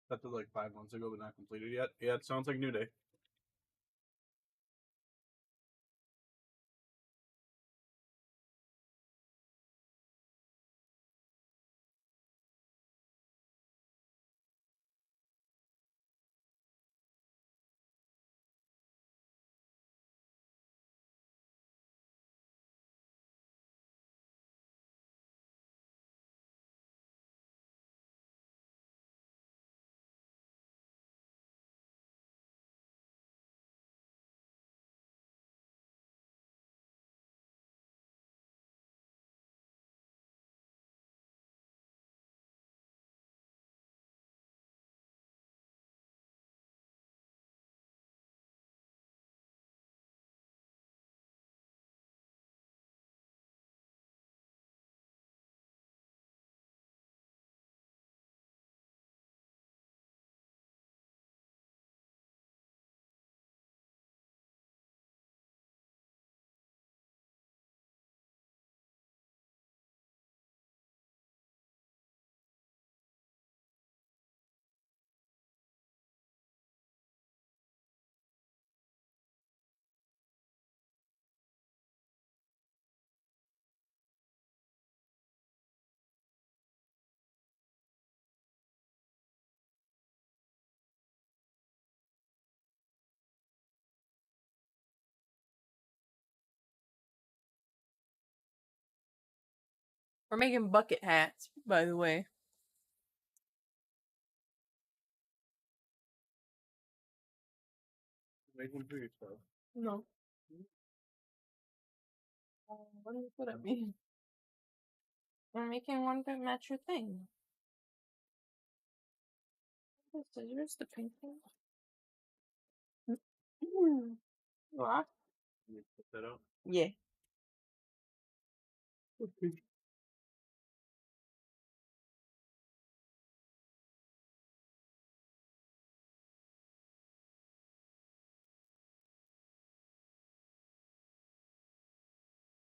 That was like 5 months ago, but not completed yet. Yeah, it sounds like New Day. We're making bucket hats, by the way. Make one for yourself. No. What does that mean? We're making one to match your thing. The scissors, the pink thing. What? You put that out. Yeah. Okay.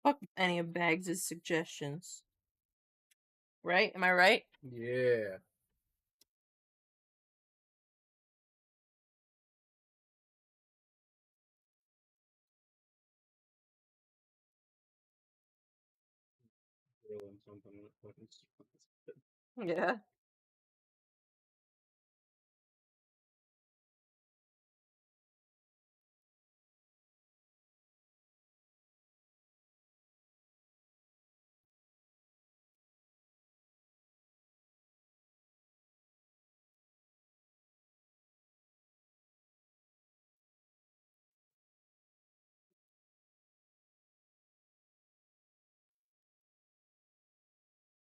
Fuck any of Bags' suggestions. Right? Am I right? Yeah. Rolling something with fucking stupid. Yeah.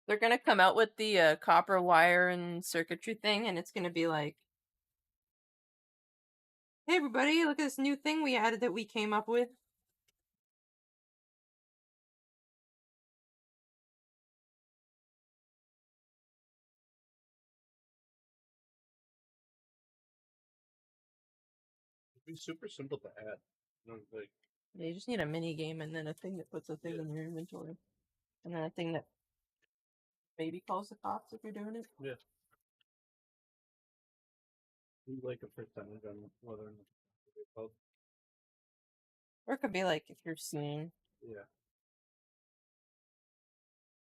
They're gonna come out with the copper wire and circuitry thing, and it's gonna be like, hey everybody, look at this new thing we added that we came up with. It'd be super simple to add. Like, You just need a mini game and then a thing that puts a thing in your inventory. And then a thing that maybe calls the cops if you're doing it. yeah. You like a percentage on whether or not it's called. Or it could be like if you're seen. Yeah.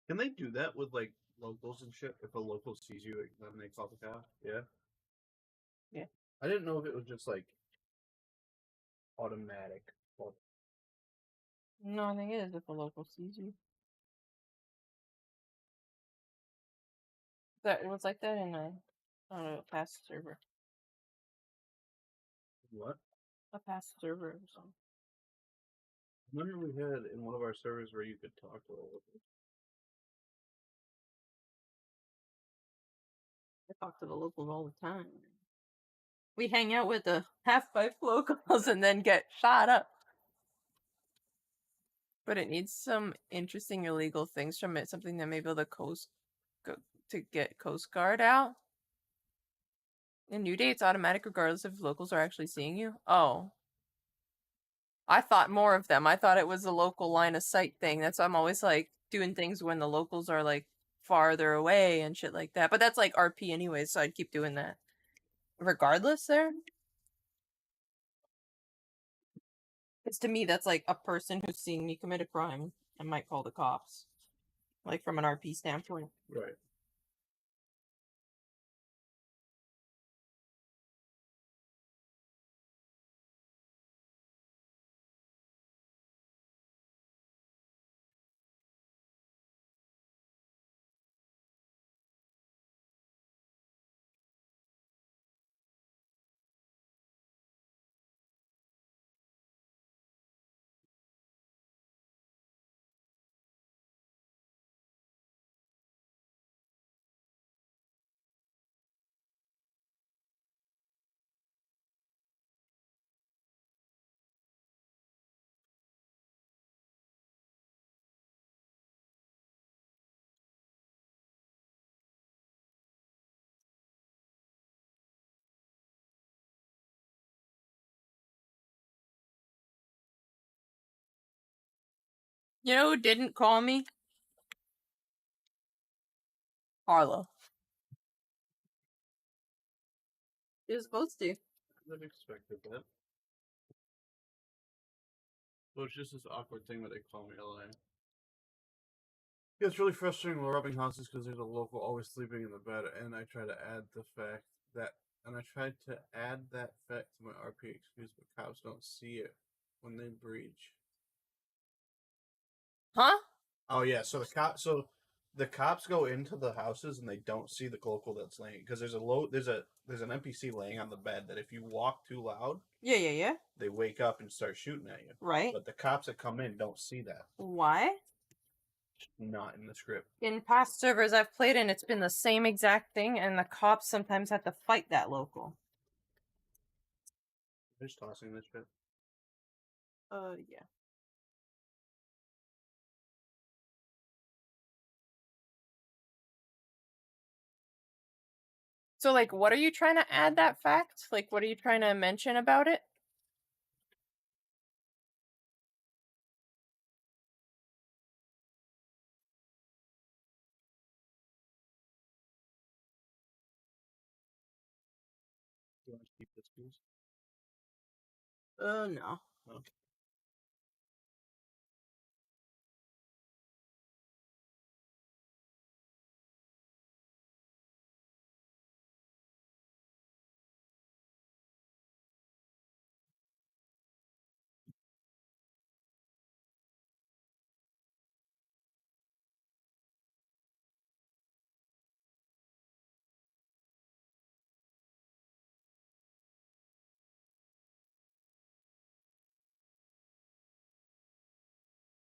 Can they do that with like locals and shit? If a local sees you, then they call the cop. Yeah. Yeah. I didn't know if it was just like automatic. Well, No, I think it is if a local sees you. That it was like that in a past server. what? A past server or something. I remember we had in one of our servers where you could talk to a local. I talk to the locals all the time. We hang out with the half-pipe locals and then get shot up. But it needs some interesting illegal things from it. Something that maybe the coast to get Coast Guard out. In New Day, it's automatic regardless if locals are actually seeing you. Oh. I thought more of them. I thought it was a local line of sight thing. That's why I'm always like doing things when the locals are like farther away and shit like that. But that's like RP anyways, so I'd keep doing that. Regardless there. Because to me, that's like a person who's seeing me commit a crime and might call the cops. Like from an RP standpoint. Right. You know who didn't call me? Harlow. She was supposed to. I've expected that. Well, it's just this awkward thing that they call me LA. Yeah, it's really frustrating while robbing houses because there's a local always sleeping in the bed, and I try to add the fact that, and I tried to add that fact to my RP excuse, but cops don't see it when they breach. Huh? Oh yeah, so the cops go into the houses and they don't see the local that's laying because there's an NPC laying on the bed that if you walk too loud, Yeah. they wake up and start shooting at you. Right. But the cops that come in don't see that. Why? Not in the script. In past servers I've played in, it's been the same exact thing, and the cops sometimes have to fight that local. I'm just tossing this shit. Yeah. So, like, what are you trying to add that fact? Like, what are you trying to mention about it? You want to keep this, please? No. Okay.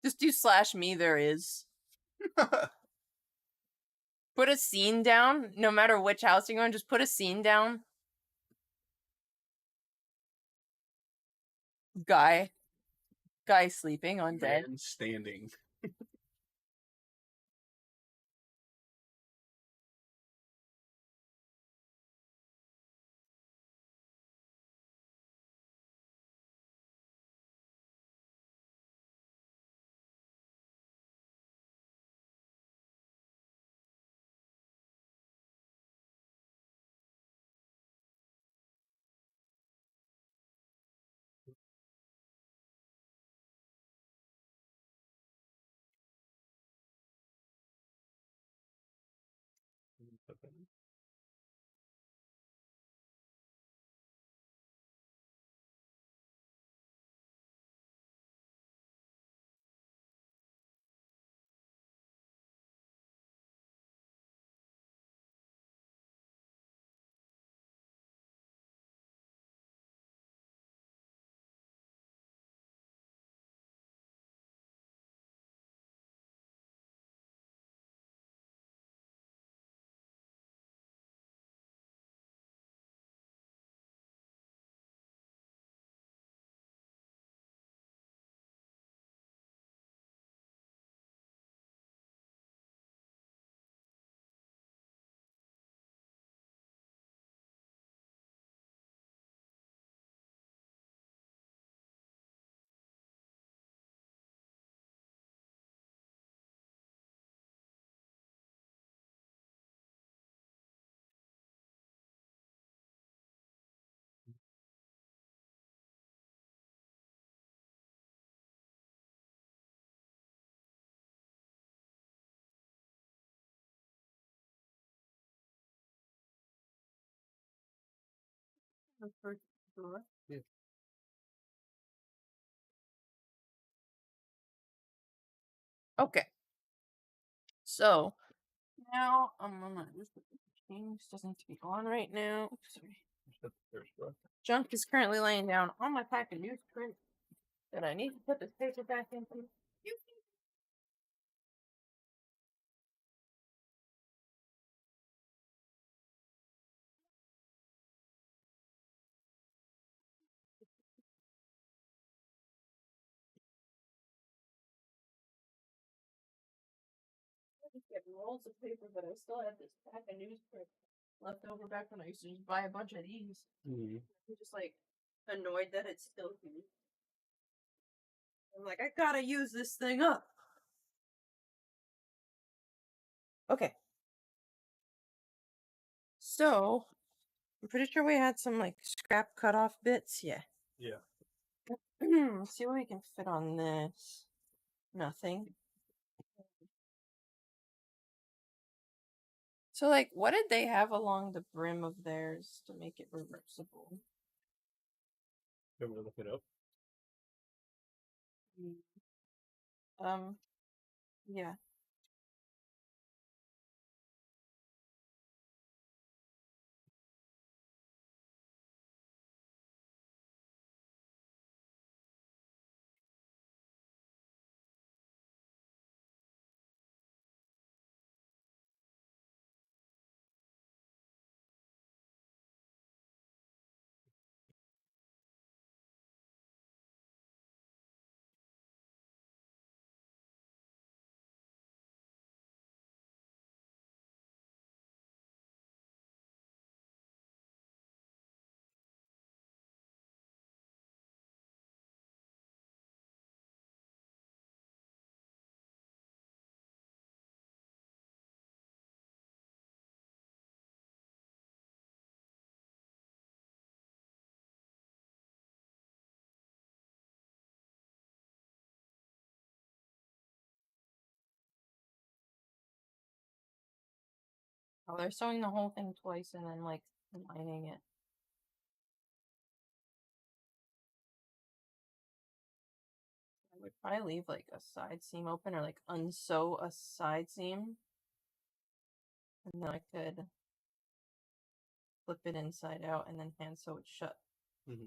Just do /me there is. Put a scene down, no matter which house you're going, just put a scene down. Guy sleeping on bed. Man standing. The first door. Yeah. Okay. So now I'm gonna this change doesn't need to be on right now. Sorry. That's the first row. Junk is currently laying down on my pack of newsprint that I need to put this paper back into. I just get rolls of paper, but I still have this pack of newsprint left over back when I used to just buy a bunch of these. Mm-hmm. I'm just like annoyed that it's still here. I'm like, I gotta use this thing up. Okay. So, I'm pretty sure we had some like scrap cutoff bits. Yeah. Yeah. Let's see what we can fit on this. Nothing. So, like, what did they have along the brim of theirs to make it reversible? You want me to look it up? Yeah. Oh, they're sewing the whole thing twice and then like lining it. I would probably leave like a side seam open or like unsew a side seam. And then I could flip it inside out and then hand sew it shut. Mm-hmm.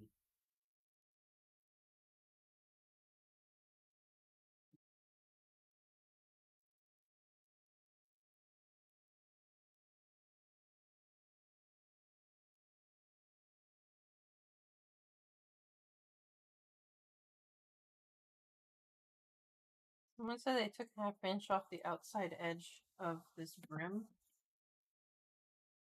Someone said they took half inch off the outside edge of this brim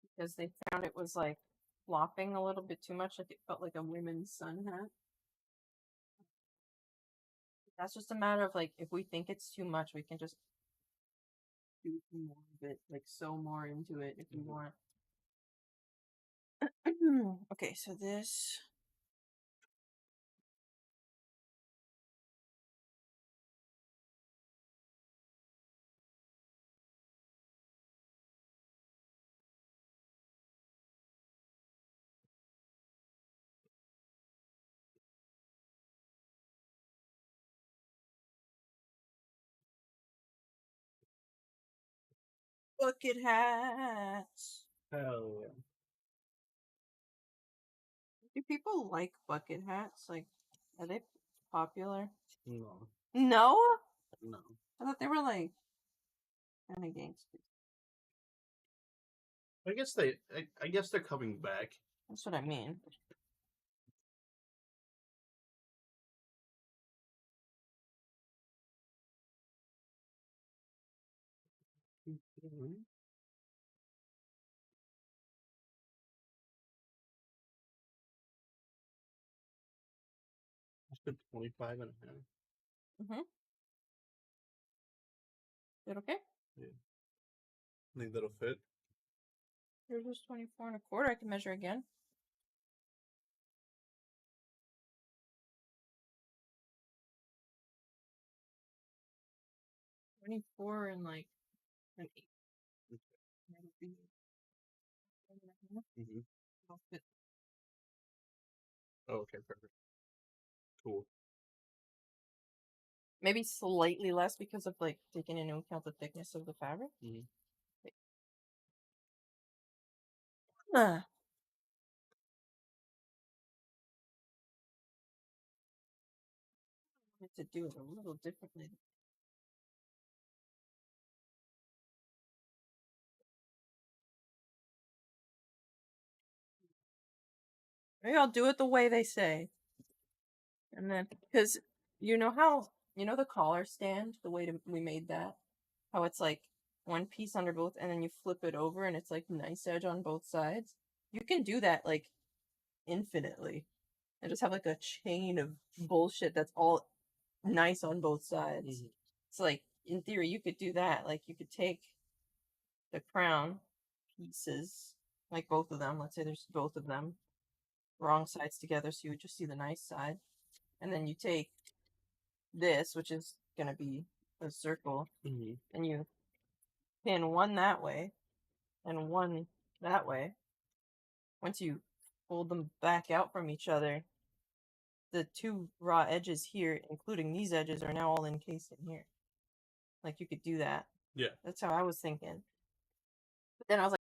because they found it was like flopping a little bit too much, like it felt like a women's sun hat. That's just a matter of like if we think it's too much, we can just do more of it, like sew more into it if we want. Okay, so this. Bucket hats. Hell yeah. Do people like bucket hats? Like, are they popular? No. No? No. I thought they were like kind of gangsters. I guess they're coming back. That's what I mean. Mm-hmm. I spent 25 and a half. Mm-hmm. Is it okay? Yeah. Think that'll fit? Here's just 24 and a quarter. I can measure again. $24 and like an 8. Mm-hmm. It'll fit. Oh, okay, perfect. Cool. Maybe slightly less because of like taking into account the thickness of the fabric. Mhm. Ah. I wanted to do it a little differently. Maybe I'll do it the way they say. And then, because you know how, the collar stand, the way we made that? How it's like one piece under both, and then you flip it over and it's like nice edge on both sides? You can do that like infinitely and just have like a chain of bullshit that's all nice on both sides. Mhm. So, like, in theory, you could do that. Like, you could take the crown pieces, like both of them. Let's say there's both of them, wrong sides together, so you would just see the nice side. And then you take this, which is going to be a circle, Mhm. and you pin one that way and one that way. Once you fold them back out from each other, the two raw edges here, including these edges, are now all encased in here. Like, you could do that. Yeah. That's how I was thinking. But then I was like,